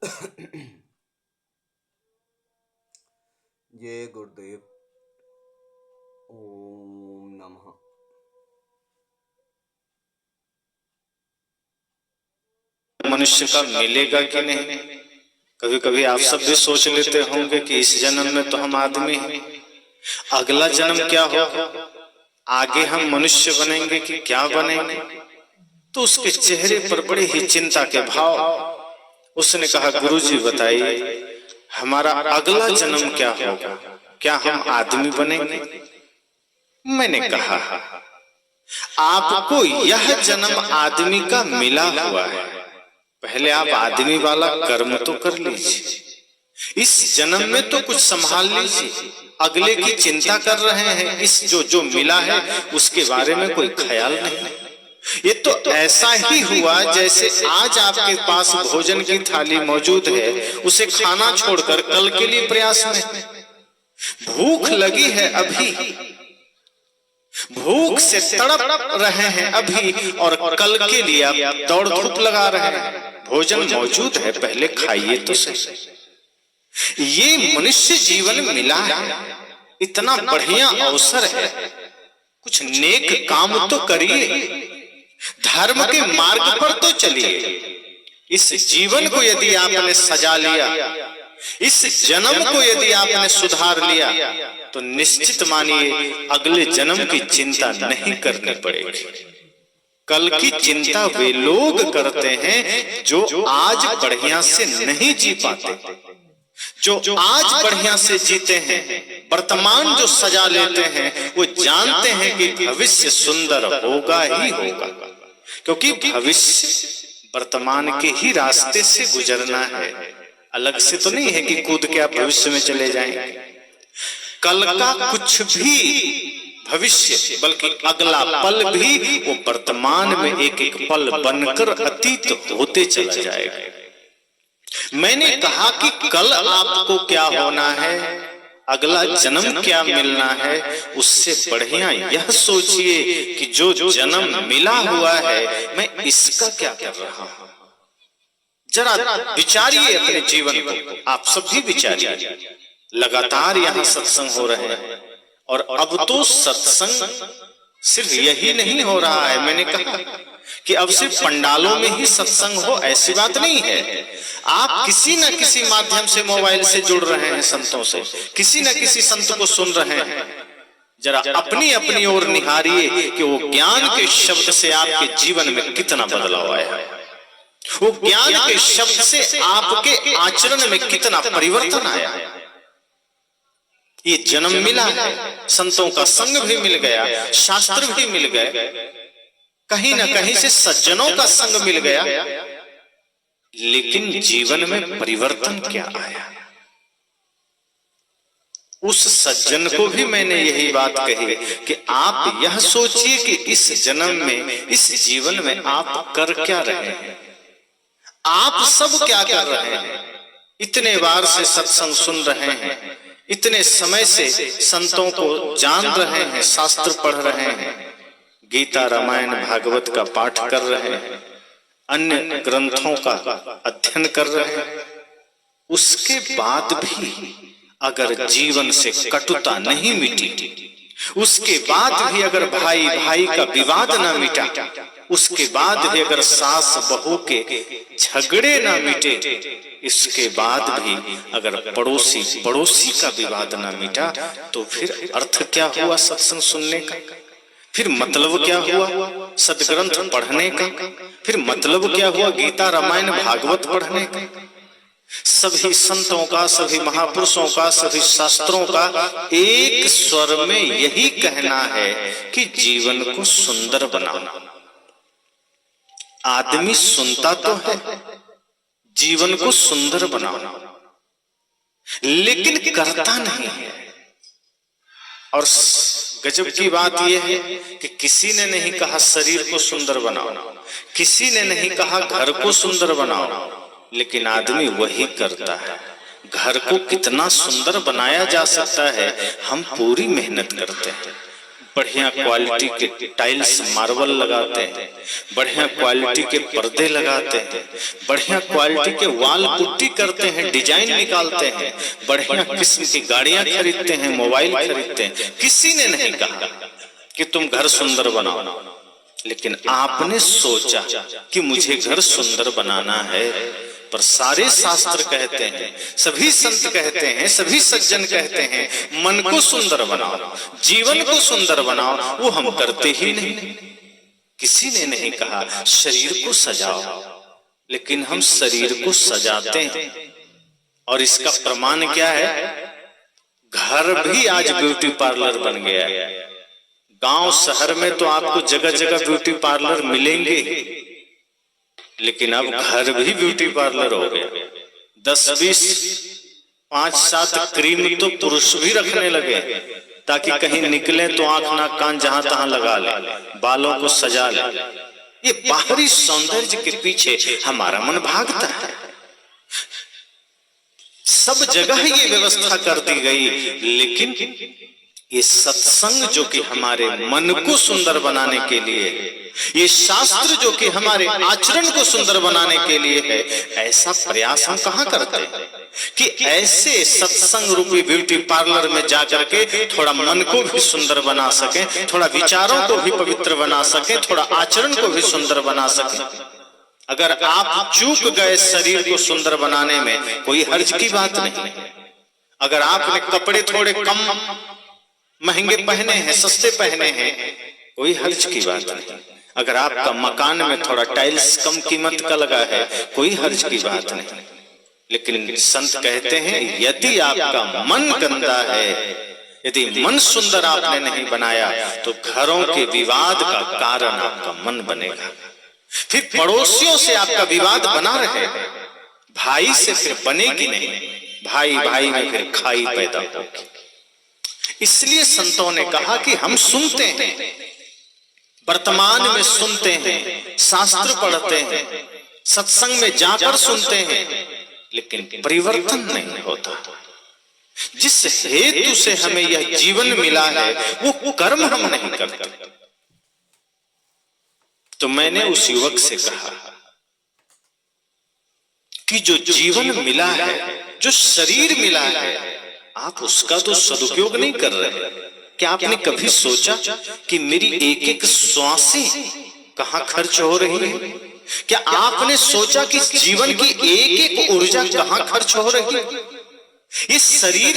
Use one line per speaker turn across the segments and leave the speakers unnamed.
जय गुरुदेव। ओम नमः।
मनुष्य का मिलेगा कि नहीं? कभी कभी आप सब भी सोच लेते होंगे कि इस जन्म में तो हम आदमी हैं, अगला जन्म क्या होगा, आगे हम मनुष्य बनेंगे कि क्या बनेंगे। तो उसके चेहरे पर बड़े ही चिंता के भाव। उसने कहा, गुरुजी बताइए हमारा अगला जन्म क्या होगा, क्या हम आदमी बनेंगे? मैंने कहा, आपको यह जन्म आदमी का मिला हुआ है, पहले आप आदमी वाला कर्म तो कर लीजिए। इस जन्म में तो कुछ संभाल लीजिए, अगले की चिंता कर रहे हैं, इस जो मिला है उसके बारे में कोई ख्याल नहीं। ये तो ऐसा ही हुआ जैसे आज आपके पास भोजन की थाली मौजूद है, उसे खाना छोड़कर कल के लिए प्रयास में। भूख लगी है अभी, भूख से तड़प रहे हैं अभी, और कल के लिए आप दौड़ धूप लगा रहे हैं। भोजन मौजूद है, पहले खाइए तो सही। ये मनुष्य जीवन मिला है, इतना बढ़िया अवसर है, कुछ नेक काम तो करिए, धर्म के मार्ग पर तो चलिए। इस जीवन को यदि आपने सजा लिया, इस जन्म को यदि आपने सुधार लिया, तो निश्चित मानिए अगले जन्म की चिंता नहीं करनी पड़ेगी। कल की चिंता वे लोग करते हैं जो आज बढ़िया से नहीं जी पाते, जो आज बढ़िया से जीते हैं, वर्तमान जो सजा लेते हैं, वो जानते हैं कि भविष्य सुंदर होगा ही होगा, क्योंकि भविष्य वर्तमान के ही रास्ते से गुजरना है, अलग से तो नहीं है कि कूद के आप भविष्य में चले जाएंगे। कल का कुछ भी भविष्य, बल्कि अगला पल भी वो वर्तमान में एक एक पल बनकर अतीत होते चला जाएगा। मैंने कहा कि कल आपको क्या होना है, अगला जन्म क्या मिलना है, उससे बढ़िया यह सोचिए कि जो जन्म मिला हुआ है मैं इसका क्या कर रहा हूं। जरा विचारिए अपने जीवन को, आप सब भी विचारिए। लगातार यहाँ सत्संग हो रहे हैं, और अब तो सत्संग सिर्फ यही नहीं हो रहा है। मैंने कहा कि अब सिर्फ पंडालों में ही सत्संग हो, ऐसी बात नहीं है। आप किसी न किसी माध्यम से मोबाइल से जुड़ रहे हैं संतों से, किसी न किसी संत को सुन रहे हैं। जरा अपनी अपनी ओर निहारिए कि वो ज्ञान के शब्द से आपके जीवन में कितना बदलाव आया है, वो ज्ञान के शब्द से आपके आचरण में कितना परिवर्तन आया है। ये जन्म मिला है, संतों का संग भी मिल गया, शास्त्र भी मिल गए, कहीं ना कहीं से सज्जनों का संग मिल गया, लेकिन जीवन में परिवर्तन क्या आया? उस सज्जन को भी मैंने यही बात कही कि आप यह सोचिए कि इस जन्म में, इस जीवन में आप कर क्या रहे हैं, आप सब क्या कर रहे हैं। इतने बार से सत्संग सुन रहे हैं, इतने समय से संतों को जान रहे हैं, शास्त्र पढ़ रहे हैं, गीता रामायण भागवत का पाठ कर रहे हैं, अन्य ग्रंथों का अध्ययन कर रहे हैं, उसके बाद भी अगर जीवन से कटुता नहीं मिटी, उसके बाद भी अगर भाई भाई का विवाद ना मिटा, उसके बाद भी अगर सास बहू के झगड़े ना मिटे, इसके बाद भी अगर पड़ोसी पड़ोसी का विवाद ना मिटा, तो फिर अर्थ क्या हुआ सत्संग सुनने का? फिर मतलब क्या हुआ सदग्रंथ पढ़ने का? फिर मतलब क्या हुआ गीता रामायण भागवत पढ़ने का? सभी संतों का, सभी महापुरुषों का, सभी शास्त्रों का एक स्वर में यही कहना है कि जीवन को सुंदर बनाना। आदमी सुनता तो है, जीवन को सुंदर बनाना, लेकिन करता नहीं है। और गजब की बात यह है कि किसी ने नहीं कहा शरीर को सुंदर बनाओ, किसी ने नहीं कहा घर को सुंदर बनाओ, लेकिन आदमी वही करता है। घर को कितना सुंदर बनाया जा सकता है, हम पूरी मेहनत करते हैं। बढ़िया क्वालिटी के टाइल्स मार्बल लगाते हैं, बढ़िया क्वालिटी के पर्दे लगाते हैं, बढ़िया क्वालिटी के वाल पुट्टी करते हैं, डिजाइन निकालते हैं, बढ़िया किस्म की गाड़ियां खरीदते हैं, मोबाइल खरीदते हैं। किसी ने नहीं कहा कि तुम घर सुंदर बनाओ, लेकिन आपने सोचा कि मुझे घर सुंदर बनाना है। पर सारे शास्त्र कहते हैं, सभी संत कहते हैं, सभी सज्जन कहते हैं, मन को सुंदर बनाओ, जीवन को सुंदर बनाओ। वो हम करते ही नहीं। किसी ने नहीं कहा शरीर को सजाओ, लेकिन हम शरीर को सजाते हैं। और इसका प्रमाण क्या है? घर भी आज ब्यूटी पार्लर बन गया है। गांव शहर में तो आपको जगह जगह ब्यूटी पार्लर मिलेंगे, लेकिन अब घर भी ब्यूटी पार्लर हो गया। 10-20, 5-7 क्रीम तो पुरुष भी रखने लगे, ताकि कहीं निकले तो आंख नाक कान जहां तहां लगा ले, बालों को सजा ले। ये बाहरी सौंदर्य के पीछे हमारा मन भागता है। सब जगह ये व्यवस्था कर दी गई, लेकिन ये सत्संग जो कि हमारे मन को सुंदर बनाने के लिए, ये शास्त्र जो कि हमारे आचरण को सुंदर बनाने के लिए है, ऐसा प्रयास हम कहां करते हैं कि ऐसे सत्संग रूपी ब्यूटी पार्लर में जाकर के थोड़ा मन को भी सुंदर बना सकें, थोड़ा विचारों को भी पवित्र बना सकें, थोड़ा आचरण को भी सुंदर बना सकें। अगर आप चूक गए शरीर को सुंदर बनाने में, कोई हर्ज की बात नहीं। अगर आपने कपड़े थोड़े कम महंगे पहने हैं, सस्ते पहने हैं, कोई हर्ज की बात नहीं। अगर आपका मकान में थोड़ा टाइल्स कम कीमत का लगा है, कोई हर्ज की बात नहीं। लेकिन संत कहते हैं यदि आपका मन गंदा है, यदि मन सुंदर आपने नहीं बनाया, तो घरों के विवाद का कारण आपका मन बनेगा। फिर पड़ोसियों से आपका विवाद बना रहे, भाई से फिर बनेगी नहीं, भाई भाई में फिर खाई पैदा होगी। इसलिए संतों ने कहा कि हम सुनते हैं, वर्तमान में सुनते हैं, शास्त्र पढ़ते हैं, सत्संग में जाकर सुनते हैं, लेकिन परिवर्तन नहीं होता। जिस हेतु से हमें यह जीवन मिला है, वो कर्म हम नहीं करते। तो मैंने उस युवक से कहा कि जो जीवन मिला है, जो शरीर मिला है, आप उसका तो सदुपयोग नहीं कर रहे। क्या आपने कभी सोचा कि मेरी एक एक श्वासें कहां खर्च हो रही है? क्या आपने सोचा कि जीवन की एक एक ऊर्जा कहां खर्च हो रही है? ये शरीर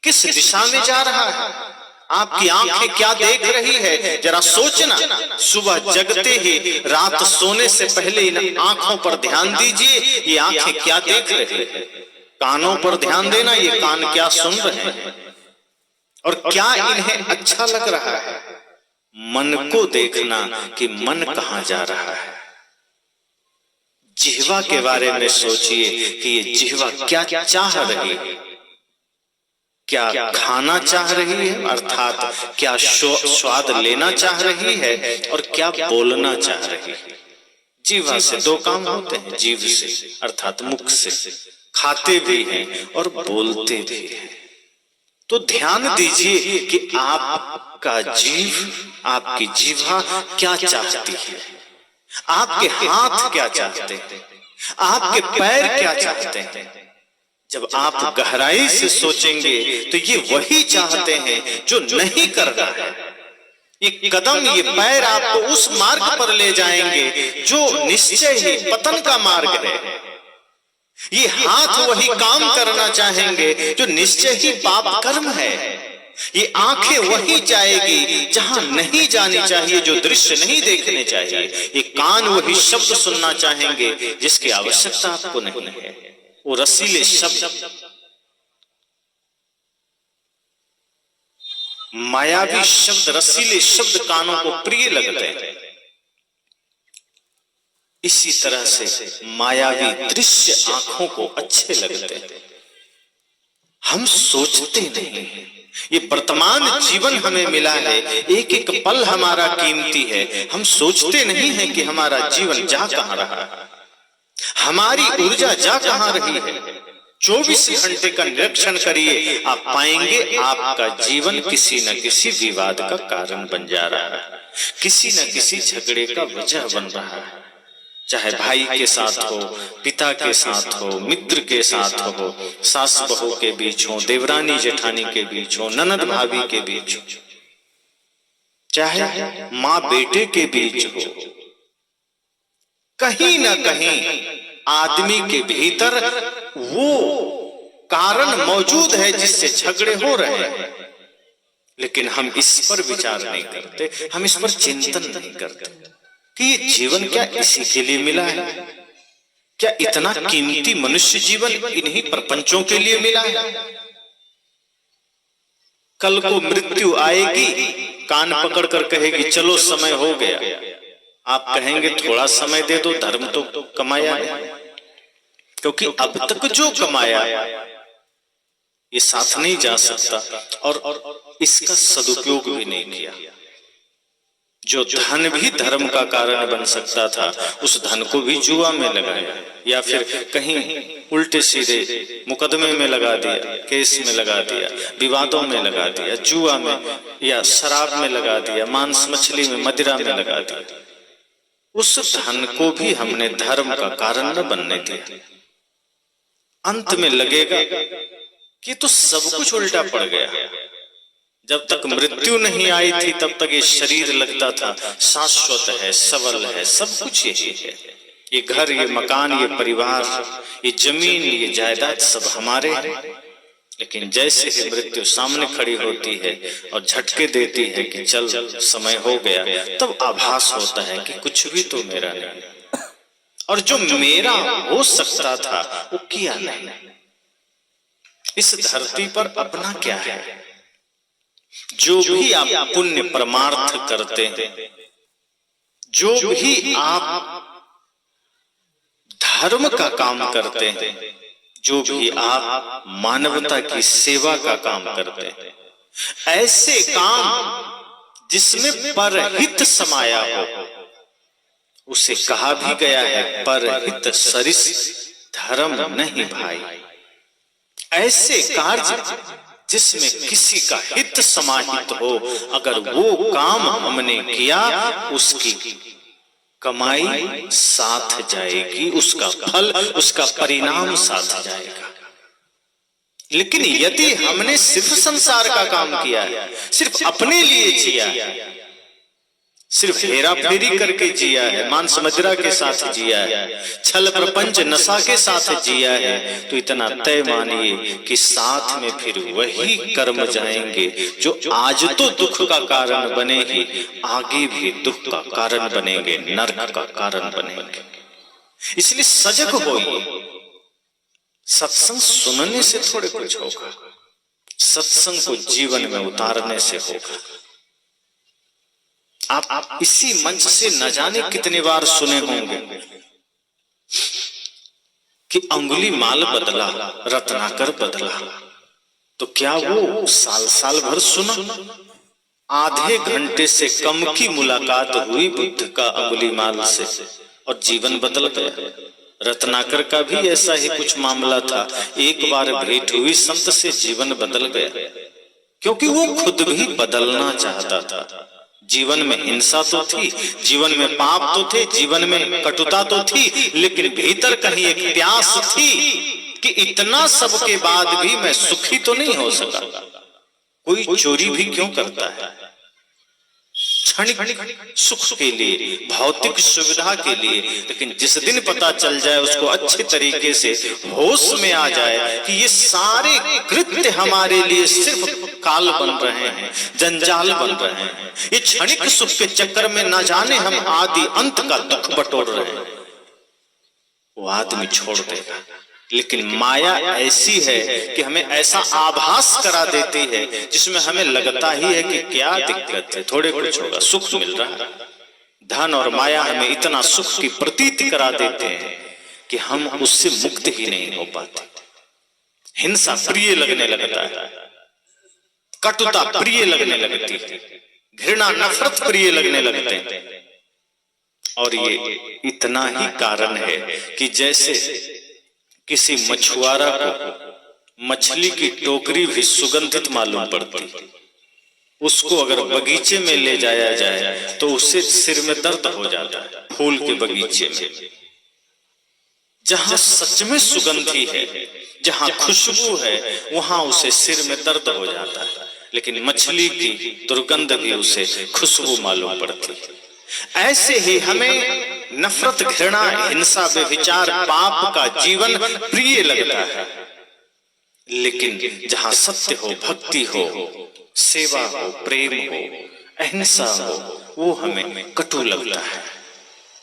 किस दिशा में जा रहा है? आपकी आंखें क्या देख रही है? जरा सोचना। सुबह जगते ही रात सोने से पहले इन आंखों पर ध्यान दीजिए, ये आंखें क्या देख रही है। कानों पर ध्यान देना, ये कान क्या सुन रहे हैं और क्या इन्हें अच्छा लग रहा है। मन को देखना कि मन कहां जा रहा है। जिह्वा के बारे में सोचिए कि ये जिह्वा क्या चाह रही है, क्या खाना चाह रही है, अर्थात क्या स्वाद लेना चाह रही है, और क्या बोलना चाह रही है। जीवा से दो काम होते हैं, जीव से अर्थात मुख से, खाते भी हैं और बोलते भी हैं। तो ध्यान दीजिए कि आपका जीव, आपकी जीवा क्या चाहती है, आपके हाथ क्या चाहते हैं, आपके पैर क्या चाहते हैं। जब आप गहराई से सोचेंगे तो ये वही चाहते हैं जो नहीं कर रहा है। ये कदम, ये पैर आपको उस मार्ग पर ले जाएंगे जो निश्चय ही पतन का मार्ग है। ये हाथ वही काम करना चाहेंगे जो निश्चय ही पाप कर्म है। ये आंखें वही जाएगी जहां नहीं जानी चाहिए, जो दृश्य नहीं देखने चाहिए। ये कान वही शब्द सुनना चाहेंगे जिसकी आवश्यकता आपको नहीं है। वो रसीले शब्द, मायावी शब्द, रसीले शब्द कानों को प्रिय लगते हैं। इसी तरह से मायावी दृश्य आंखों को अच्छे लगते हैं। हम सोचते नहीं। ये वर्तमान जीवन हमें मिला है, एक एक पल हमारा कीमती है। हम सोचते नहीं है कि हमारा जीवन जा कहां रहा है, हमारी ऊर्जा जा कहां रही है। 24 घंटे का निरीक्षण करिए, आप पाएंगे आपका जीवन किसी न किसी विवाद का कारण बन जा रहा है, किसी न किसी झगड़े का वजह बन रहा है। चाहे भाई के साथ हो, पिता के साथ हो, मित्र के साथ हो, सास बहू के बीच हो, देवरानी जेठानी के बीच हो, ननद भाभी के बीच हो, चाहे माँ बेटे के बीच हो, कहीं ना कहीं आदमी के भीतर वो कारण मौजूद है जिससे झगड़े हो रहे हैं, लेकिन हम इस पर विचार नहीं करते, हम इस पर चिंतन नहीं करते कि ये जीवन क्या इसी के लिए मिला है? क्या इतना कीमती मनुष्य जीवन इन्हीं प्रपंचों के लिए मिला है? कल को मृत्यु आएगी, कान पकड़कर कहेगी चलो समय हो गया। आप कहेंगे थोड़ा समय दे दो, धर्म तो कमाया नहीं, क्योंकि अब तक जो कमाया ये साथ नहीं जा सकता और इसका सदुपयोग भी नहीं किया। जो धन भी धर्म का कारण बन सकता था, उस धन को भी जुआ में लगाया, या फिर कहीं उल्टे सीधे मुकदमे में लगा दिया, केस में लगा दिया, विवादों में लगा दिया, जुआ में या शराब में लगा दिया, मांस मछली में, मदिरा में लगा दिया। उस धन को भी हमने धर्म का कारण न बनने दिया। अंत में लगेगा कि तो सब कुछ उल्टा पड़ गया। जब तक मृत्यु नहीं आई थी तब तक ये शरीर लगता था शाश्वत है, सबल है, सब कुछ यही है, ये घर, ये मकान, ये परिवार, ये जमीन, ये जायदाद सब हमारे हैं। लेकिन जैसे ही मृत्यु सामने खड़ी होती है और झटके देती है कि चल समय हो गया, तब आभास होता है कि कुछ भी तो मेरा नहीं, और जो मेरा हो सकता था वो किया नहीं। इस धरती पर अपना क्या है? जो भी आप पुण्य परमार्थ करते हैं, जो भी आप धर्म का काम करते हैं, जो भी आप मानवता की सेवा का काम करते हैं, ऐसे काम जिसमें परहित समाया हो, उसे कहा भी गया है परहित सरिस धर्म नहीं भाई। ऐसे कार्य जिसमें किसी का हित समाहित हो, अगर वो काम हमने किया, उसकी कमाई साथ जाएगी, उसका फल, उसका परिणाम साथ जाएगा। लेकिन यदि हमने सिर्फ संसार का काम किया है, सिर्फ अपने लिए जिया, सिर्फ हेरा फेरी करके जिया है, मांस मदिरा के साथ जिया है, छल प्रपंच नशा के साथ जिया है, तो इतना तय मानिए कि साथ में फिर वही कर्म जाएंगे जो आज तो दुख का कारण बने ही, आगे भी दुख का कारण बनेंगे, नरक का कारण बनेंगे। इसलिए सजग होइए। सत्संग सुनने से थोड़े कुछ होगा, सत्संग को जीवन में उतारने से होगा। आप इसी मंच से न जाने कितने बार सुने होंगे कि अंगुली माल बदला, रत्नाकर बदला। तो क्या वो साल साल भर सुना? आधे घंटे से कम की मुलाकात हुई बुद्ध का अंगुली माल से और जीवन बदल गया। रत्नाकर का भी ऐसा ही कुछ मामला था, एक बार भेंट हुई संत से, जीवन बदल गया, क्योंकि वो खुद भी बदलना चाहता था। जीवन में हिंसा तो थी, जीवन में पाप तो थे, जीवन में कटुता तो थी, लेकिन भीतर कहीं एक प्यास थी कि इतना सब के बाद भी मैं सुखी तो नहीं हो सका। कोई चोरी भी क्यों करता है? क्षणिक सुख के लिए, भौतिक सुविधा के लिए, लेकिन जिस दिन पता चल जाए, उसको अच्छे तरीके से होश में आ जाए कि ये सारे कृत्य हमारे लिए सिर्फ काल बन रहे हैं, जंजाल बन रहे हैं, ये क्षणिक सुख के चक्कर में न जाने हम आदि अंत का दुख बटोर रहे हैं, वो आदमी छोड़ देगा। लेकिन माया ऐसी है कि हमें ऐसा आभास करा देती है जिसमें हमें लगता ही है कि क्या दिक्कत है, थोड़े कुछ होगा, सुख मिल रहा है। धन और माया हमें इतना सुख की प्रतीति करा देते हैं कि हम उससे मुक्त ही नहीं हो पाते। हिंसा प्रिय लगने लगता है, कटुता प्रिय लगने लगती है, घृणा नफरत प्रिय लगने लगते हैं। और ये इतना ही कारण है कि जैसे किसी मछुआरा को मछली की टोकरी भी सुगंधित मालूम पड़ती। उसको अगर बगीचे में ले जाया जाए तो उससे सिर में दर्द हो जाता है। फूल के बगीचे में जहां सच में सुगंधी है, जहां खुशबू है, वहां उसे सिर में दर्द हो जाता है। लेकिन मछली की दुर्गंध भी उसे खुशबू मालूम पड़ती है। ऐसे ही हमें नफरत, घृणा, हिंसा, व्यभिचार, पाप का जीवन प्रिय लगता है। लेकिन जहां सत्य हो, भक्ति हो, सेवा हो, प्रेम हो, अहिंसा हो, वो हमें कटु लगता है।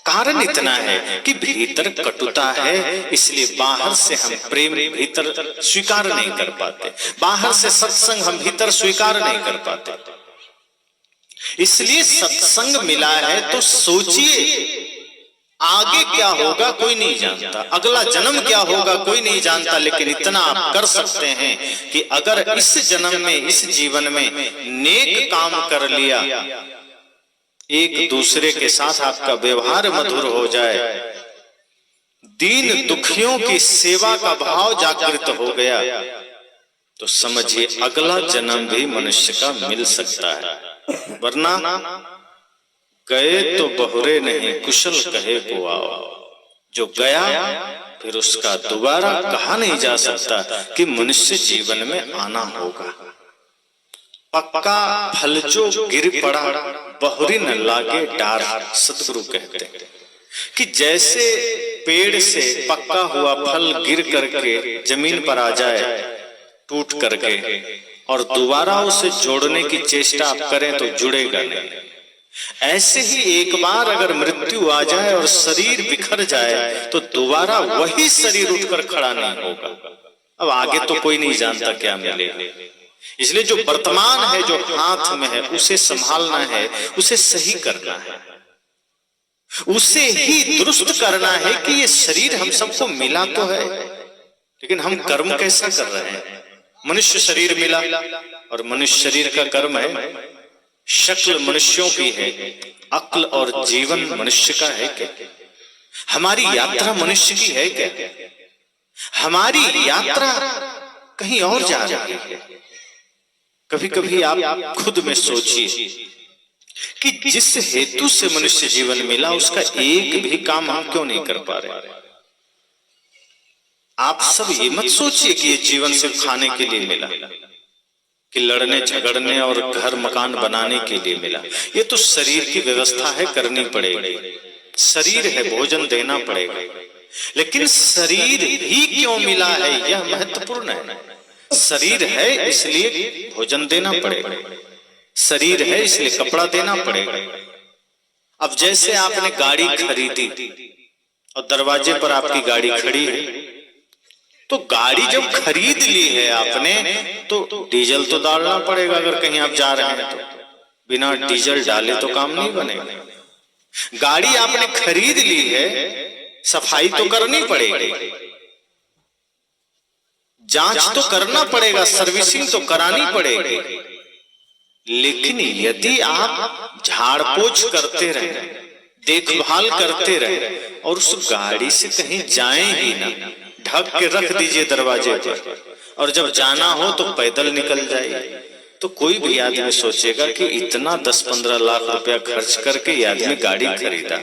कारण इतना है कि भीतर कटुता है, इसलिए बाहर से हम प्रेम भीतर स्वीकार नहीं कर पाते, बाहर से सत्संग हम भीतर स्वीकार नहीं कर पाते। इसलिए सत्संग मिला है तो सोचिए आगे क्या होगा कोई नहीं जानता, अगला जन्म क्या होगा कोई नहीं जानता। लेकिन इतना आप कर सकते हैं कि अगर इस जन्म में, इस जीवन में नेक काम कर लिया, एक दूसरे के साथ आपका व्यवहार मधुर हो जाए, दीन दुखियों की सेवा का भाव जागृत हो गया, तो समझिए अगला जन्म भी मनुष्य का मिल सकता है। वरना गए तो बहुरे नहीं, कुशल कहे को आओ। जो गया फिर उसका दोबारा कहा नहीं जा सकता कि मनुष्य जीवन में आना होगा। पक्का फल जो गिर पड़ा बहुरी न लागे डार, सदगुरु कहते हैं कि जैसे पेड़ से पक्का हुआ फल गिर करके जमीन पर आ जाए टूट करके, और दोबारा उसे जोड़ने की चेष्टा आप करें तो जुड़ेगा नहीं। ऐसे ही एक बार अगर मृत्यु आ जाए और शरीर बिखर जाए तो दोबारा वही शरीर उठकर खड़ा नहीं होगा। अब आगे तो कोई नहीं जानता क्या मिलेगा। इसलिए जो वर्तमान है, जो हाथ में है, उसे संभालना है, उसे सही करना है, उसे ही दुरुस्त करना है कि ये शरीर हम सबको मिला तो है, लेकिन हम कर्म कैसा कर रहे हैं। मनुष्य शरीर मिला और मनुष्य शरीर का कर्म है, शक्ल मनुष्यों की है, अक्ल और जीवन मनुष्य का है क्या? हमारी यात्रा मनुष्य की है क्या? हमारी यात्रा कहीं और जा रही है। कभी कभी आप खुद में सोचिए कि जिस हेतु से मनुष्य जीवन मिला उसका एक भी काम हम क्यों नहीं कर पा रहे। आप सब ये मत सोचिए कि ये जीवन सिर्फ खाने के लिए मिला, कि लड़ने झगड़ने और घर मकान बनाने के लिए मिला। ये तो शरीर की व्यवस्था है, करनी पड़ेगी। शरीर है, भोजन देना पड़ेगा। लेकिन शरीर ही क्यों मिला है यह महत्वपूर्ण है। शरीर है इसलिए भोजन देना पड़ेगा, शरीर है इसलिए कपड़ा देना पड़ेगा। अब जैसे आपने गाड़ी खरीदी और दरवाजे पर आपकी गाड़ी खड़ी है, तो गाड़ी जब खरीद ली है आपने तो डीजल तो डालना पड़ेगा। अगर कहीं आप जा रहे हैं तो बिना डीजल डाले तो काम नहीं बनेगा। गाड़ी आपने खरीद ली है, सफाई तो करनी पड़ेगी, जांच तो करना पड़ेगा, सर्विसिंग तो करानी पड़ेगी। लेकिन यदि आप झाड़ पोछ करते रहे, देखभाल करते रहे और उस गाड़ी से कहीं जाएं ही ना, ढक के रख दीजिए दरवाजे पर, और जब जाना हो तो पैदल निकल जाइए, तो कोई भी आदमी सोचेगा कि इतना 10-15 लाख रुपया खर्च करके ये आदमी गाड़ी खरीदा,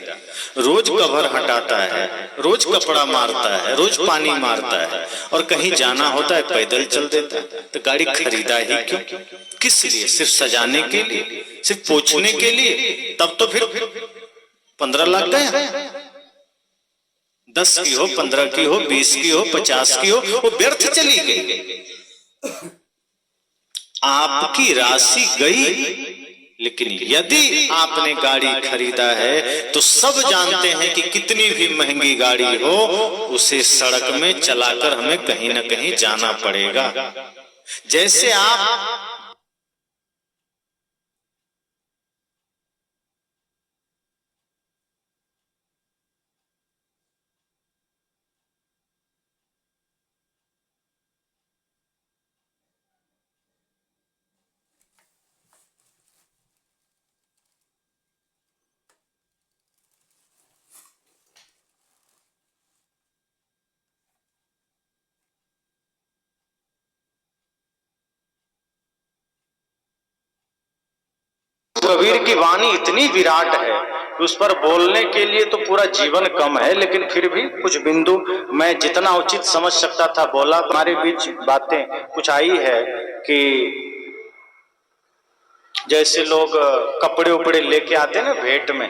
रोज कवर हटाता है, रोज कपड़ा मारता है, रोज पानी मारता है, और कहीं जाना होता है पैदल चल देता है, तो गाड़ी खरीदा ही क्यों? किस लिए? सिर्फ सजाने के लिए, सिर्फ पोछने के लिए? तब तो फिर 15 लाख गया। 10 की हो, 15 की हो, 20 की हो, 50 की हो, वो व्यर्थ चली गई। आपकी राशि गई। लेकिन यदि आपने गाड़ी खरीदा है तो सब जानते हैं कि कितनी भी महंगी गाड़ी हो, उसे सड़क में चलाकर हमें कहीं ना कहीं जाना पड़ेगा। जैसे आप कबीर की वाणी इतनी विराट है कि उस पर बोलने के लिए तो पूरा जीवन कम है, लेकिन फिर भी कुछ बिंदु मैं जितना उचित समझ सकता था बोला। हमारे बीच बातें कुछ आई है कि जैसे लोग कपड़े उपड़े लेके आते हैं ना भेंट में,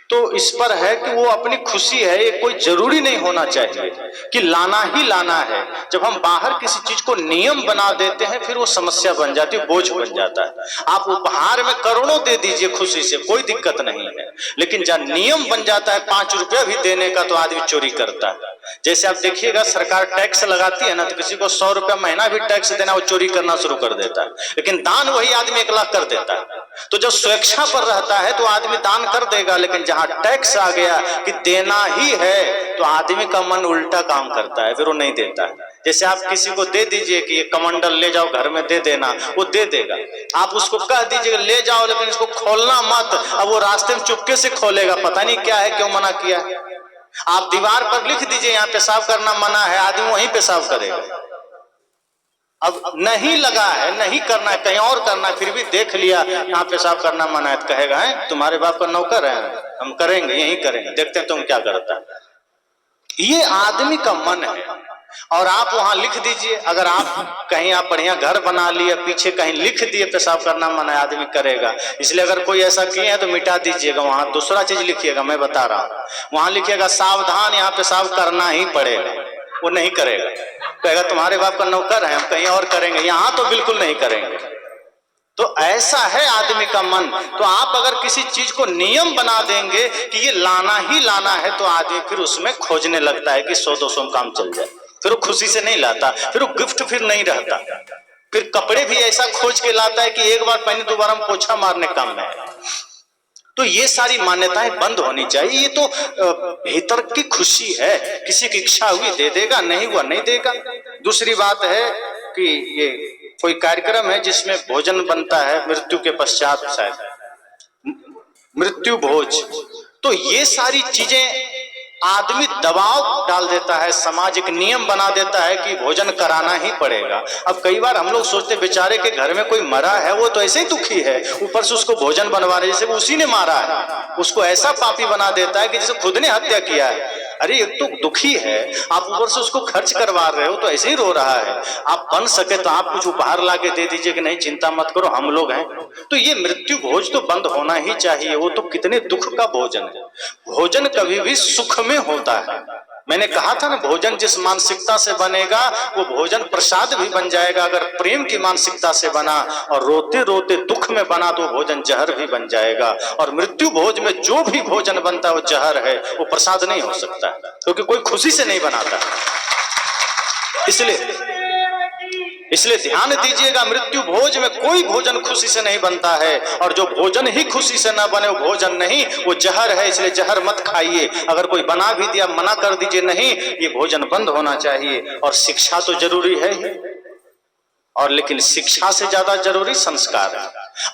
तो इस पर है कि वो अपनी खुशी है, ये कोई जरूरी नहीं होना चाहिए कि लाना ही लाना है। जब हम बाहर किसी चीज को नियम बना देते हैं फिर वो समस्या बन जाती है, बोझ बन जाता है। आप उपहार में करोड़ों दे दीजिए खुशी से, कोई दिक्कत नहीं है, लेकिन जब नियम बन जाता है 5 रुपया भी देने का तो आदमी चोरी करता है। जैसे आप देखिएगा सरकार टैक्स लगाती है ना, तो किसी को 100 रुपया महीना भी टैक्स देना, वो चोरी करना शुरू कर देता है, लेकिन दान वही आदमी 1 लाख कर देता है। तो जब स्वेच्छा पर रहता है तो आदमी दान कर देगा, लेकिन जहां टैक्स आ गया कि देना ही है तो आदमी का मन उल्टा काम करता है, फिर वो नहीं देता है। जैसे आप किसी को दे दीजिए कि ये कमंडल ले जाओ घर में दे देना, वो दे देगा। आप उसको कह दीजिए ले जाओ लेकिन इसको खोलना मत, अब वो रास्ते में चुपके से खोलेगा, पता नहीं क्या है, क्यों मना किया है। आप दीवार पर लिख दीजिए यहाँ पेशाब करना मना है, आदमी वहीं पेशाब करेगा। अब नहीं लगा है, नहीं करना है, कहीं और करना है, फिर भी देख लिया यहाँ पेशाब करना मना है, तो कहेगा है तुम्हारे बाप का नौकर है, हम करेंगे, यही करेंगे, देखते हैं तुम क्या करता है। ये आदमी का मन है। और आप वहां लिख दीजिए, अगर आप कहीं आप बढ़िया घर बना लिए, पीछे कहीं लिख दिए पेशाब करना मना है, आदमी करेगा। इसलिए अगर कोई ऐसा किए हैं तो मिटा दीजिएगा, वहां दूसरा चीज लिखिएगा, मैं बता रहा हूं, वहां लिखिएगा सावधान यहाँ पेशाब करना ही पड़ेगा, वो नहीं करेगा, कहेगा तुम्हारे बाप का नौकर है, हम कहीं और करेंगे, यहां तो बिल्कुल नहीं करेंगे। तो ऐसा है आदमी का मन। तो आप अगर किसी चीज को नियम बना देंगे कि ये लाना ही लाना है, तो आदमी फिर उसमें खोजने लगता है कि 100-200 में काम चल जाए, फिर वो खुशी से नहीं लाता, फिर वो गिफ्ट फिर नहीं रहता। फिर कपड़े भी ऐसा खोज के लाता है कि एक बार पहने दोबारा में पोछा मारने काम में है। तो ये सारी मान्यताएं बंद होनी चाहिए। ये तो भीतर की खुशी है, किसी की इच्छा हुई दे देगा, नहीं हुआ नहीं देगा। दूसरी बात है कि ये कोई कार्यक्रम है जिसमें भोजन बनता है मृत्यु के पश्चात, शायद मृत्यु भोज, तो ये सारी चीजें आदमी दबाव डाल देता है, समाज एक नियम बना देता है कि भोजन कराना ही पड़ेगा। अब कई बार हम लोग सोचते बेचारे के घर में कोई मरा है, वो तो ऐसे ही दुखी है, ऊपर से उसको भोजन बनवा रहे, जैसे उसी ने मारा है, उसको ऐसा पापी बना देता है कि जैसे खुद ने हत्या किया है। अरे एक तो दुखी है, आप ऊपर से उसको खर्च करवा रहे हो, तो ऐसे ही रो रहा है। आप बन सके तो आप कुछ उपहार लाके दे दीजिए कि नहीं चिंता मत करो हम लोग हैं। तो ये मृत्यु भोज तो बंद होना ही चाहिए, वो तो कितने दुख का भोजन है। भोजन कभी भी सुख में होता है। मैंने कहा था ना, भोजन जिस मानसिकता से बनेगा वो भोजन प्रसाद भी बन जाएगा। अगर प्रेम की मानसिकता से बना और रोते रोते दुख में बना तो भोजन जहर भी बन जाएगा। और मृत्यु भोज में जो भी भोजन बनता है वो जहर है, वो प्रसाद नहीं हो सकता, क्योंकि कोई खुशी से नहीं बनाता। इसलिए ध्यान दीजिएगा, मृत्यु भोज में कोई भोजन खुशी से नहीं बनता है, और जो भोजन ही खुशी से ना बने वो भोजन नहीं, वो जहर है। इसलिए जहर मत खाइए। अगर कोई बना भी दिया मना कर दीजिए, नहीं ये भोजन बंद होना चाहिए। और शिक्षा तो जरूरी है ही, और लेकिन शिक्षा से ज्यादा जरूरी संस्कार है।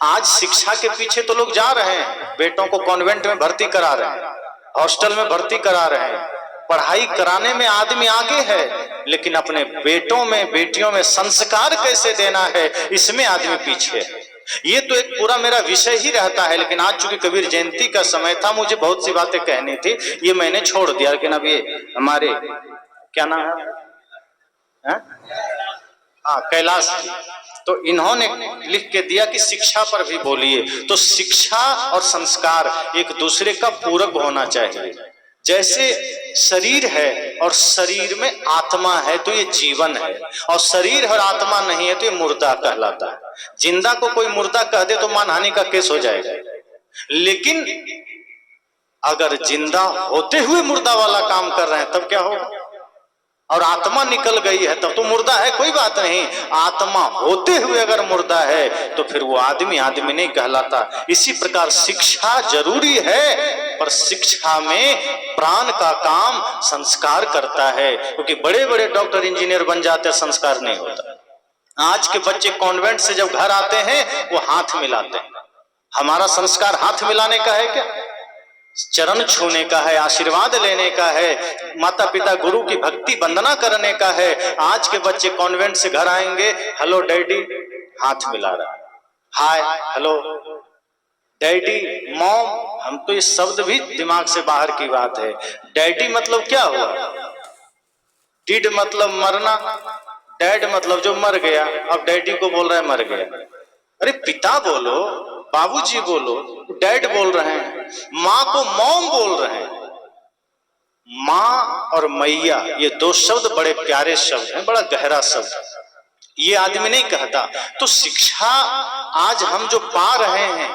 आज शिक्षा के पीछे तो लोग जा रहे हैं, बेटों को कॉन्वेंट में भर्ती करा रहे हैं, हॉस्टल में भर्ती करा रहे हैं, पढ़ाई कराने में आदमी आगे है, लेकिन अपने बेटों में बेटियों में संस्कार कैसे देना है इसमें आदमी पीछे है। ये तो एक पूरा मेरा विषय ही रहता है, लेकिन आज चूंकि कबीर जयंती का समय था, मुझे बहुत सी बातें कहनी थी, ये मैंने छोड़ दिया। लेकिन अब ये हमारे क्या नाम है, हाँ कैलाश जी, तो इन्होंने लिख के दिया कि शिक्षा पर भी बोलिए। तो शिक्षा और संस्कार एक दूसरे का पूरक होना चाहिए। जैसे शरीर है और शरीर में आत्मा है तो ये जीवन है, और शरीर और आत्मा नहीं है तो ये मुर्दा कहलाता है। जिंदा को कोई मुर्दा कह दे तो मानहानि का केस हो जाएगा, लेकिन अगर जिंदा होते हुए मुर्दा वाला काम कर रहे हैं तब क्या होगा? और आत्मा निकल गई है तब तो मुर्दा है, कोई बात नहीं। आत्मा होते हुए अगर मुर्दा है तो फिर वो आदमी आदमी नहीं कहलाता। इसी प्रकार शिक्षा जरूरी है, पर शिक्षा में प्राण का काम संस्कार करता है, क्योंकि बड़े बड़े डॉक्टर इंजीनियर बन जाते हैं, संस्कार नहीं होता। आज के बच्चे कॉन्वेंट से जब घर आते हैं वो हाथ मिलाते हैं। हमारा संस्कार हाथ मिलाने का है क्या? चरण छूने का है, आशीर्वाद लेने का है, माता पिता गुरु की भक्ति वंदना करने का है। आज के बच्चे कॉन्वेंट से घर आएंगे, हेलो डैडी, हाथ मिला रहा है, हाय हेलो डैडी, मॉम, हम तो ये शब्द भी दिमाग से बाहर की बात है। डैडी मतलब क्या हुआ? डिड मतलब मरना, डैड मतलब जो मर गया। अब डैडी को बोल रहा है मर गया। अरे पिता बोलो, बाबूजी बोलो, डैड बोल रहे हैं। माँ को मॉम बोल रहे हैं। माँ और मैया ये दो शब्द बड़े प्यारे शब्द हैं, बड़ा गहरा शब्द है। ये आदमी नहीं कहता। तो शिक्षा आज हम जो पा रहे हैं,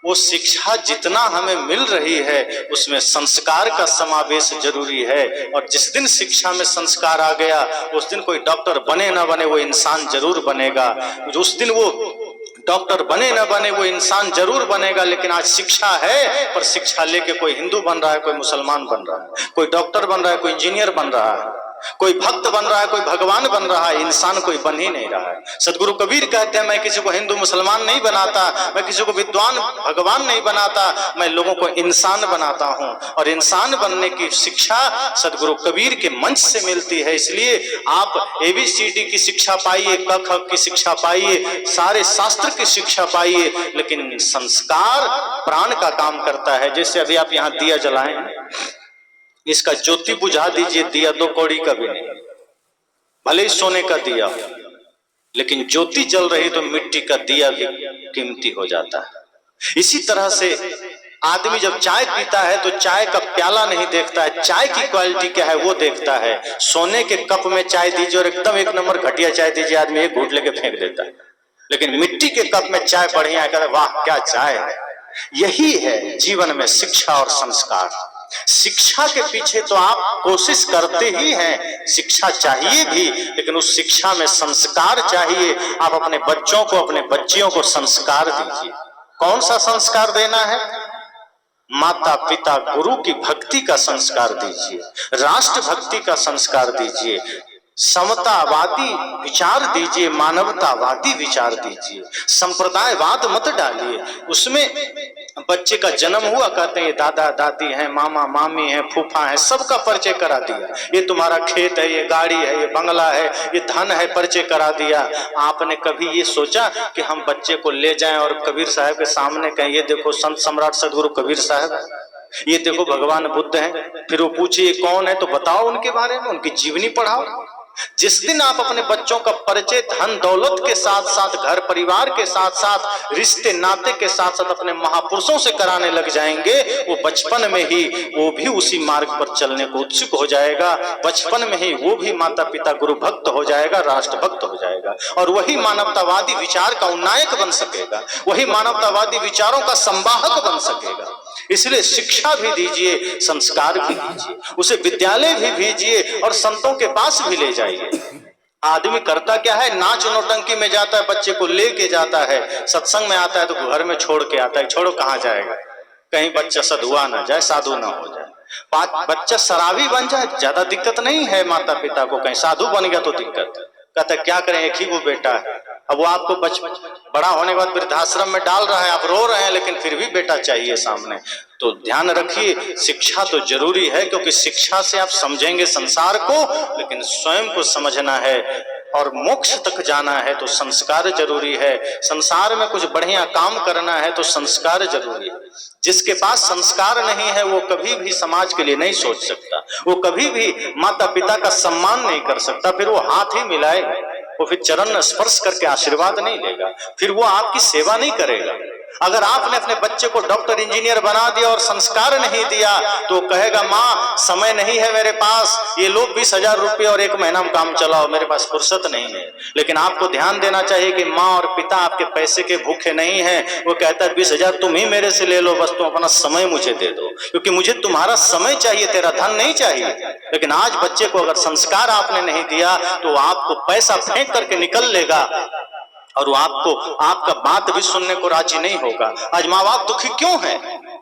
वो शिक्षा जितना हमें मिल रही है उसमें संस्कार का समावेश जरूरी है। और जिस दिन शिक्षा में संस्कार आ गया उस दिन कोई डॉक्टर बने ना बने वो इंसान जरूर बनेगा। उस दिन वो डॉक्टर बने ना बने वो इंसान जरूर बनेगा। लेकिन आज शिक्षा है, पर शिक्षा लेके कोई हिंदू बन रहा है, कोई मुसलमान बन रहा है, कोई डॉक्टर बन रहा है, कोई इंजीनियर बन रहा है, कोई भक्त बन रहा है, कोई भगवान बन रहा है, इंसान कोई बन ही नहीं रहा है। सदगुरु कबीर कहते हैं, मैं किसी को हिंदू मुसलमान नहीं बनाता, मैं किसी को विद्वान भगवान नहीं बनाता, मैं लोगों को इंसान बनाता हूं। और इंसान बनने की शिक्षा सदगुरु कबीर के मंच से मिलती है। इसलिए आप ABCD की शिक्षा पाइए, क ख की शिक्षा पाइए, सारे शास्त्र की शिक्षा पाइए, लेकिन संस्कार प्राण का काम करता है। जैसे अभी आप यहाँ दिया जलाएं, इसका ज्योति बुझा दीजिए, दिया 2 कौड़ी का भी नहीं, भले ही सोने का दिया हो, लेकिन ज्योति जल रही तो मिट्टी का दिया भी कीमती हो जाता है। इसी तरह से आदमी जब चाय पीता है तो चाय का प्याला नहीं देखता है, चाय की क्वालिटी क्या है वो देखता है। सोने के कप में चाय दीजिए और एकदम 1 नंबर घटिया चाय दीजिए, आदमी एक घूंट लेके फेंक देता है। लेकिन मिट्टी के कप में चाय बढ़िया है, कहता है वाह क्या चाय है। यही है जीवन में शिक्षा और संस्कार। शिक्षा के पीछे तो आप कोशिश करते ही हैं, शिक्षा चाहिए भी, लेकिन उस शिक्षा में संस्कार चाहिए। आप अपने बच्चों को, अपने बच्चियों को संस्कार दीजिए। कौन सा संस्कार देना है? माता पिता गुरु की भक्ति का संस्कार दीजिए, राष्ट्र भक्ति का संस्कार दीजिए, समतावादी विचार दीजिए, मानवतावादी विचार दीजिए। संप्रदायवाद मत डालिए। उसमें बच्चे का जन्म हुआ, कहते हैं ये दादा दादी हैं, मामा मामी हैं, फूफा हैं, सबका परिचय करा दिया। ये तुम्हारा खेत है, ये गाड़ी है, ये बंगला है, ये धन है, परिचय करा दिया। आपने कभी ये सोचा कि हम बच्चे को ले जाएं और कबीर साहब के सामने कहें ये देखो संत सम्राट सदगुरु कबीर साहब, ये देखो भगवान बुद्ध हैं। फिर वो पूछे कौन है तो बताओ उनके बारे में, उनकी जीवनी पढ़ाओ। जिस दिन आप अपने बच्चों का परिचय धन दौलत के साथ साथ, घर परिवार के साथ साथ, रिश्ते नाते के साथ साथ अपने महापुरुषों से कराने लग जाएंगे, वो बचपन में ही वो भी उसी मार्ग पर चलने को उत्सुक हो जाएगा। बचपन में ही वो भी माता पिता गुरु भक्त हो जाएगा, राष्ट्र भक्त हो जाएगा, और वही मानवतावादी विचार का उन्नायक बन सकेगा, वही मानवतावादी विचारों का संवाहक बन सकेगा। इसलिए शिक्षा भी दीजिए, संस्कार भी दीजिए, उसे विद्यालय भी भेजिए और संतों के पास भी ले जाइए। आदमी करता क्या है, नाच नौटंकी में जाता है, बच्चे को लेके जाता है, सत्संग में आता है तो घर में छोड़ के आता है। छोड़ो कहाँ जाएगा, कहीं बच्चा सधुआ ना जाए, साधु ना हो जाए। बच्चा शराबी बन जाए ज्यादा दिक्कत नहीं है माता पिता को, कहीं साधु बन गया तो दिक्कत। कहता क्या करें, एक ही वो बेटा है। अब वो आपको बड़ा होने के बाद वृद्धाश्रम में डाल रहा है, आप रो रहे हैं, लेकिन फिर भी बेटा चाहिए सामने। तो ध्यान रखिए, शिक्षा तो जरूरी है, क्योंकि शिक्षा से आप समझेंगे संसार को, लेकिन स्वयं को समझना है और मोक्ष तक जाना है तो संस्कार जरूरी है। संसार में कुछ बढ़िया काम करना है तो संस्कार जरूरी है। जिसके पास संस्कार नहीं है वो कभी भी समाज के लिए नहीं सोच सकता, वो कभी भी माता पिता का सम्मान नहीं कर सकता। फिर वो हाथ ही मिलाएगा, वो फिर चरण स्पर्श करके आशीर्वाद नहीं लेगा, फिर वो आपकी सेवा नहीं करेगा। अगर आपने अपने बच्चे को डॉक्टर इंजीनियर बना दिया और संस्कार नहीं दिया तो कहेगा माँ समय नहीं है मेरे पास, ये लो 20,000 रुपये और 1 महीना में काम चलाओ, मेरे पास फुर्सत नहीं है। लेकिन आपको ध्यान देना चाहिए कि माँ और पिता आपके पैसे के भूखे नहीं है। वो कहता है 20,000 तुम ही मेरे से ले लो, बस तुम अपना समय मुझे दे दो, क्योंकि मुझे तुम्हारा समय चाहिए, तेरा धन नहीं चाहिए। लेकिन आज बच्चे को अगर संस्कार आपने नहीं दिया तो आपको पैसा फेंक करके निकल लेगा और वो आपको आपका बात भी सुनने को राजी नहीं होगा। आज माँ बाप दुखी क्यों है?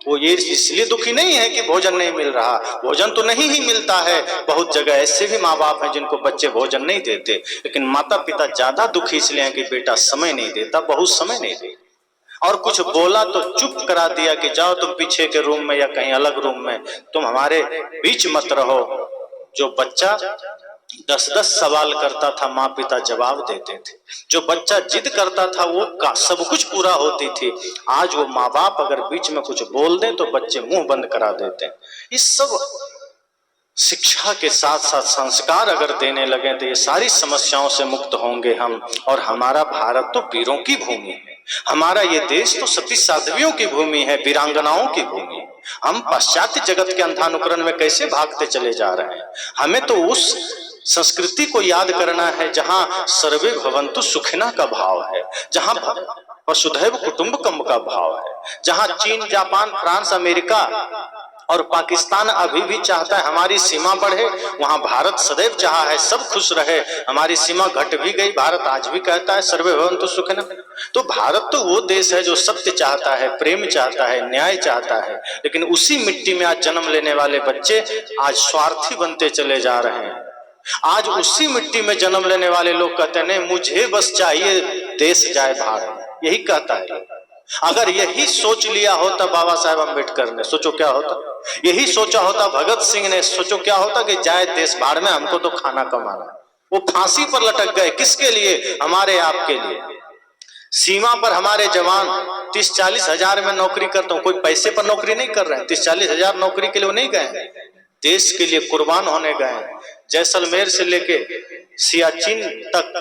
वो ये इसलिए दुखी नहीं है कि भोजन नहीं मिल रहा, भोजन तो नहीं ही मिलता है। बहुत जगह ऐसे भी माँ बाप हैं जिनको बच्चे भोजन नहीं देते, लेकिन माता पिता ज्यादा दुखी इसलिए हैं कि बेटा समय नहीं देता, बहुत समय नहीं देता। और कुछ बोला तो चुप करा दिया कि जाओ तुम पीछे के रूम में या कहीं अलग रूम में, तुम हमारे बीच मत रहो। जो बच्चा 10-10 सवाल करता था, माँ पिता जवाब देते थे। जो बच्चा जिद करता था वो का सब कुछ पूरा होती थी। आज वो माँ बाप अगर बीच में कुछ बोल दें तो बच्चे मुंह बंद करा देते हैं। इस सब शिक्षा के साथ साथ संस्कार अगर देने लगे तो ये सारी समस्याओं से मुक्त होंगे हम। और हमारा भारत तो वीरों की भूमि है, हमारा ये देश तो सती साध्वियों की भूमि है, वीरांगनाओं की भूमि है। हम पाश्चात्य जगत के अंधानुकरण में कैसे भागते चले जा रहे हैं? हमें तो उस संस्कृति को याद करना है जहां सर्वे भवन्तु सुखिनः का भाव है, जहां वसुधैव कुटुंबकम का भाव है, जहां चीन, जापान, फ्रांस, अमेरिका और पाकिस्तान अभी भी चाहता है हमारी सीमा बढ़े, वहां भारत सदैव चाहा है सब खुश रहे। हमारी सीमा घट भी गई, भारत आज भी कहता है सर्वे भवन्तु सुखिनः। तो भारत तो वो देश है जो सत्य चाहता है, प्रेम चाहता है, न्याय चाहता है। लेकिन उसी मिट्टी में आज जन्म लेने वाले बच्चे आज स्वार्थी बनते चले जा रहे हैं। आज उसी मिट्टी में जन्म लेने वाले लोग कहते हैं नहीं मुझे बस चाहिए देश जाए भारत, यही कहता है। अगर यही सोच लिया होता बाबा साहेब अम्बेडकर ने, सोचो क्या होता। यही सोचा होता भगत सिंह ने, सोचो क्या होता कि जाए देश भाड़ में, हमको तो खाना कमाना। वो फांसी पर लटक गए, किसके लिए? हमारे आपके लिए। सीमा पर हमारे जवान 30-40 हजार में नौकरी करते हो, कोई पैसे पर नौकरी नहीं कर रहे हैं। 30-40 हजार नौकरी के लिए नहीं गए, देश के लिए कुर्बान होने गए। जैसलमेर से लेके सियाचिन तक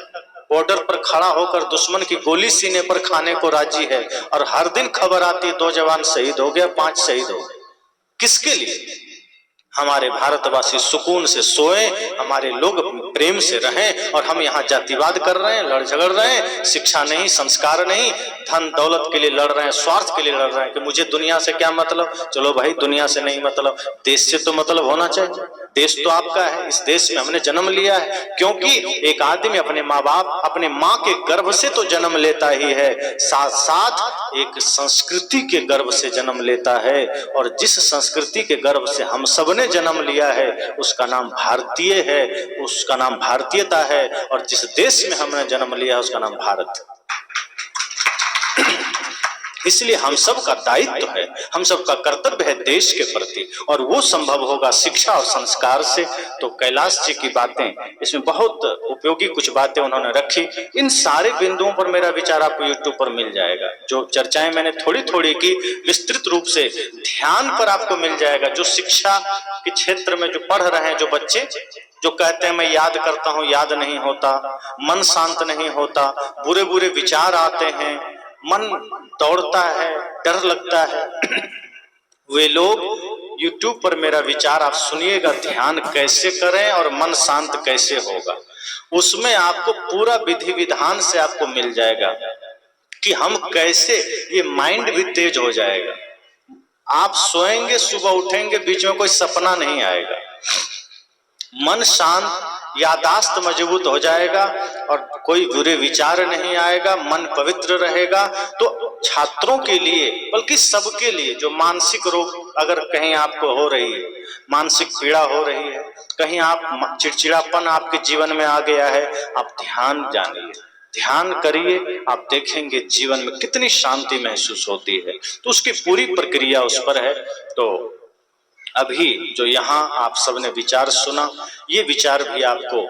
बॉर्डर पर खड़ा होकर दुश्मन की गोली सीने पर खाने को राजी है। और हर दिन खबर आती है 2 जवान शहीद हो गया, 5 शहीद हो गए। किसके लिए? हमारे भारतवासी सुकून से सोए, हमारे लोग प्रेम से रहें, और हम यहाँ जातिवाद कर रहे हैं, लड़ झगड़ रहे हैं। शिक्षा नहीं, संस्कार नहीं, धन दौलत के लिए लड़ रहे हैं, स्वार्थ के लिए लड़ रहे हैं कि मुझे दुनिया से क्या मतलब। चलो भाई, दुनिया से नहीं मतलब, देश से तो मतलब होना चाहिए। देश तो आपका है, इस देश में हमने जन्म लिया है। क्योंकि एक आदमी अपने माँ बाप, अपने माँ के गर्भ से तो जन्म लेता ही है, साथ साथ एक संस्कृति के गर्भ से जन्म लेता है। और जिस संस्कृति के गर्भ से हम सबने जन्म लिया है उसका नाम भारतीय है, उसका नाम भारतीयता है। और जिस देश में हमने जन्म लिया है उसका नाम भारत। इसलिए हम सब का दायित्व है, हम सब का कर्तव्य है देश के प्रति, और वो संभव होगा शिक्षा और संस्कार से। तो कैलाश जी की बातें, इसमें बहुत उपयोगी कुछ बातें उन्होंने रखी। इन सारे बिंदुओं पर मेरा विचार आपको यूट्यूब पर मिल जाएगा। जो चर्चाएं मैंने थोड़ी थोड़ी की, विस्तृत रूप से ध्यान पर आपको मिल जाएगा। जो शिक्षा के क्षेत्र में जो पढ़ रहे हैं जो बच्चे, जो कहते हैं मैं याद करता हूं, याद नहीं होता, मन शांत नहीं होता, बुरे बुरे विचार आते हैं, मन दौड़ता है, डर लगता है, वे लोग YouTube पर मेरा विचार आप सुनिएगा, ध्यान कैसे करें और मन शांत कैसे होगा। उसमें आपको पूरा विधि विधान से आपको मिल जाएगा कि हम कैसे, ये माइंड भी तेज हो जाएगा। आप सोएंगे, सुबह उठेंगे, बीच में कोई सपना नहीं आएगा, मन शांत, यादाश्त मजबूत हो जाएगा और कोई बुरे विचार नहीं आएगा, मन पवित्र रहेगा। तो छात्रों के लिए, बल्कि सबके लिए, जो मानसिक रोग अगर कहीं आपको हो रही है, मानसिक पीड़ा हो रही है, कहीं आप चिड़चिड़ापन आपके जीवन में आ गया है, आप ध्यान जानिए, ध्यान करिए, आप देखेंगे जीवन में कितनी शांति महसूस होती है। तो उसकी पूरी प्रक्रिया उस पर है। तो अभी जो यहाँ आप सबने विचार सुना, ये विचार भी आपको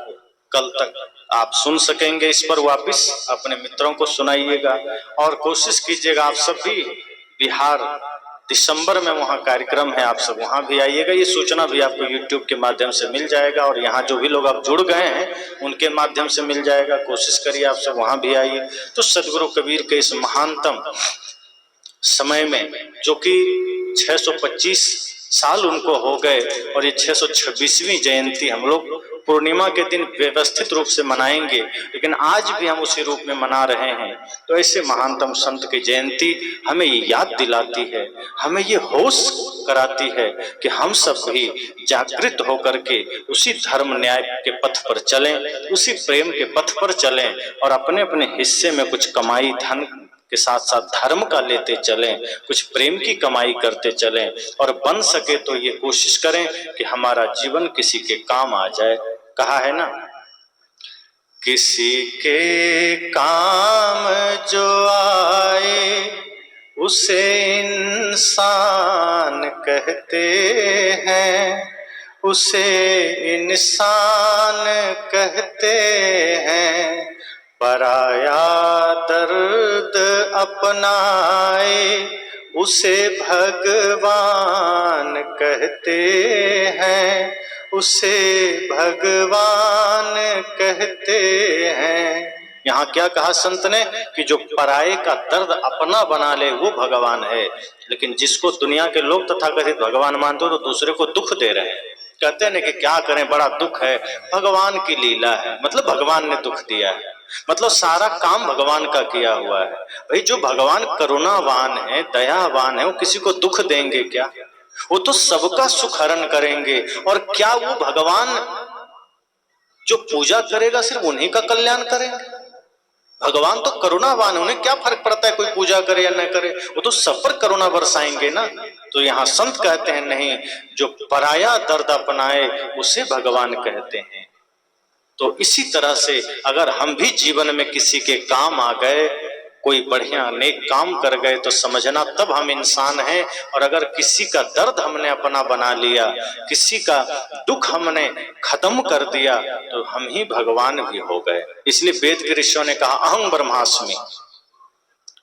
कल तक आप सुन सकेंगे। इस पर वापस अपने मित्रों को सुनाइएगा और कोशिश कीजिएगा आप सब भी बिहार, दिसंबर में वहाँ कार्यक्रम है, आप सब वहाँ भी आइएगा। ये सूचना भी आपको YouTube के माध्यम से मिल जाएगा और यहाँ जो भी लोग आप जुड़ गए हैं उनके माध्यम से मिल जाएगा। कोशिश करिए आप सब वहाँ भी आइए। तो सदगुरु कबीर के इस महानतम समय में, जो कि 625 साल उनको हो गए और ये 626वीं जयंती हम लोग पूर्णिमा के दिन व्यवस्थित रूप से मनाएंगे, लेकिन आज भी हम उसी रूप में मना रहे हैं। तो ऐसे महानतम संत की जयंती हमें ये याद दिलाती है, हमें ये होश कराती है कि हम सब भी जागृत होकर के उसी धर्म न्याय के पथ पर चलें, उसी प्रेम के पथ पर चलें और अपने अपने हिस्से में कुछ कमाई धन के साथ साथ धर्म का लेते चलें, कुछ प्रेम की कमाई करते चलें और बन सके तो ये कोशिश करें कि हमारा जीवन किसी के काम आ जाए। कहा है ना, किसी के काम जो आए उसे इंसान कहते हैं, उसे इंसान कहते हैं। पराया दर्द अपनाए उसे भगवान कहते हैं। उसे भगवान कहते हैं। यहाँ क्या कहा संत ने कि जो पराये का दर्द अपना बना ले वो भगवान है। लेकिन जिसको दुनिया के लोग तथाकथित भगवान मानते हो तो दूसरे को दुख दे रहे हैं। कहते हैं ना कि क्या करें, बड़ा दुख है, भगवान की लीला है, मतलब भगवान ने दुख दिया है, मतलब सारा काम भगवान का किया हुआ है। भाई जो भगवान करुणावान है, दयावान है, वो किसी को दुख देंगे क्या? वो तो सबका सुख हरण करेंगे। और क्या वो भगवान जो पूजा करेगा सिर्फ उन्हीं का कल्याण करेंगे? भगवान तो करुणावान है, उन्हें क्या फर्क पड़ता है कोई पूजा करे या न करे, वो तो सब पर करुणा बरसाएंगे ना। तो यहाँ संत कहते हैं नहीं, जो पराया दर्द अपनाए उसे भगवान कहते हैं। तो इसी तरह से अगर हम भी जीवन में किसी के काम आ गए, कोई बढ़िया नेक काम कर गए तो समझना तब हम इंसान हैं। और अगर किसी का दर्द हमने अपना बना लिया, किसी का दुख हमने खत्म कर दिया तो हम ही भगवान भी हो गए। इसलिए वेद के ऋषियों ने कहा अहं ब्रह्मास्मि,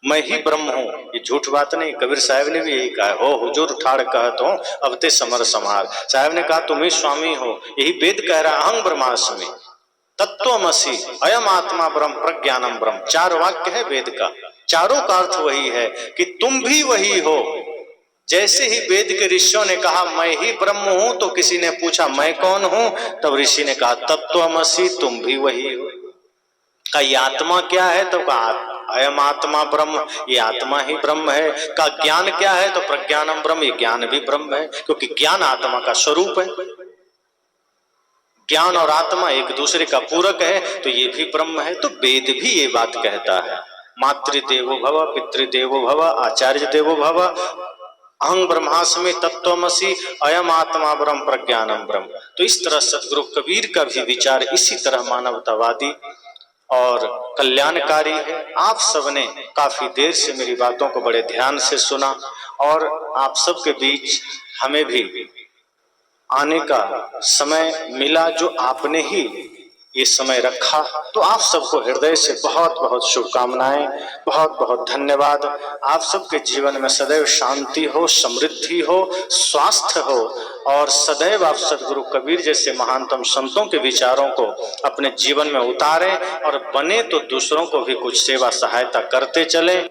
मैं ही ब्रह्म हूं। ये झूठ बात नहीं, कबीर साहब ने भी यही कहा, हो हुजूर ठाड़ कहत हो अब ते समर समार। साहब ने कहा तुम ही स्वामी हो, यही वेद कह रहा अहं ब्रह्मास्मि तत्वमसि अयम आत्मा ब्रह्म प्रज्ञानम ब्रह्म। चार वाक्य है वेद का, चारों का अर्थ वही है कि तुम भी वही हो। जैसे ही वेद के ऋषियों ने कहा मैं ही ब्रह्म हूं तो किसी ने पूछा मैं कौन हूं, तब ऋषि ने कहा तत्वमसि, तुम भी वही हो। का ये आत्मा क्या है, तो कहा अयम आत्मा ब्रह्म, ये आत्मा ही ब्रह्म है। का ज्ञान क्या है, तो प्रज्ञानम ब्रह्म, ये ज्ञान भी ब्रह्म है, क्योंकि ज्ञान आत्मा का स्वरूप है। ज्ञान और आत्मा एक दूसरे का पूरक है, तो ये भी ब्रह्म है। तो वेद भी ये बात कहता है, मातृदेवो भव पितृदेवो भव आचार्य देवो भव अहं ब्रह्मास्मि तत्त्वमसि अयम आत्मा ब्रह्म प्रज्ञानम ब्रह्म। तो इस तरह सदगुरु कबीर का भी विचार इसी तरह मानवतावादी और कल्याणकारी है। आप सबने काफी देर से मेरी बातों को बड़े ध्यान से सुना और आप सबके बीच हमें भी आने का समय मिला, जो आपने ही ये समय रखा। तो आप सबको हृदय से बहुत बहुत शुभकामनाएं, बहुत बहुत धन्यवाद। आप सबके जीवन में सदैव शांति हो, समृद्धि हो, स्वास्थ्य हो और सदैव आप सदगुरु कबीर जैसे महानतम संतों के विचारों को अपने जीवन में उतारें और बने तो दूसरों को भी कुछ सेवा सहायता करते चलें।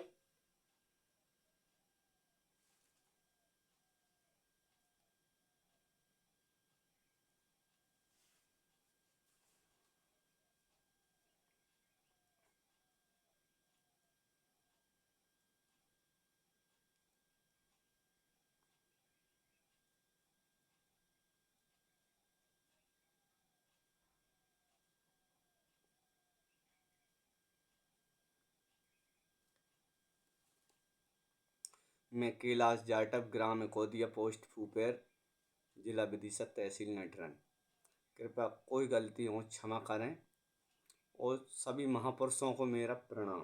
मैं कैलाश जाटव, ग्राम कोदिया, पोस्ट फूपेर, जिला विदिशा, तहसील नटरन। कृपया कोई गलती हो क्षमा करें और सभी महापुरुषों को मेरा प्रणाम।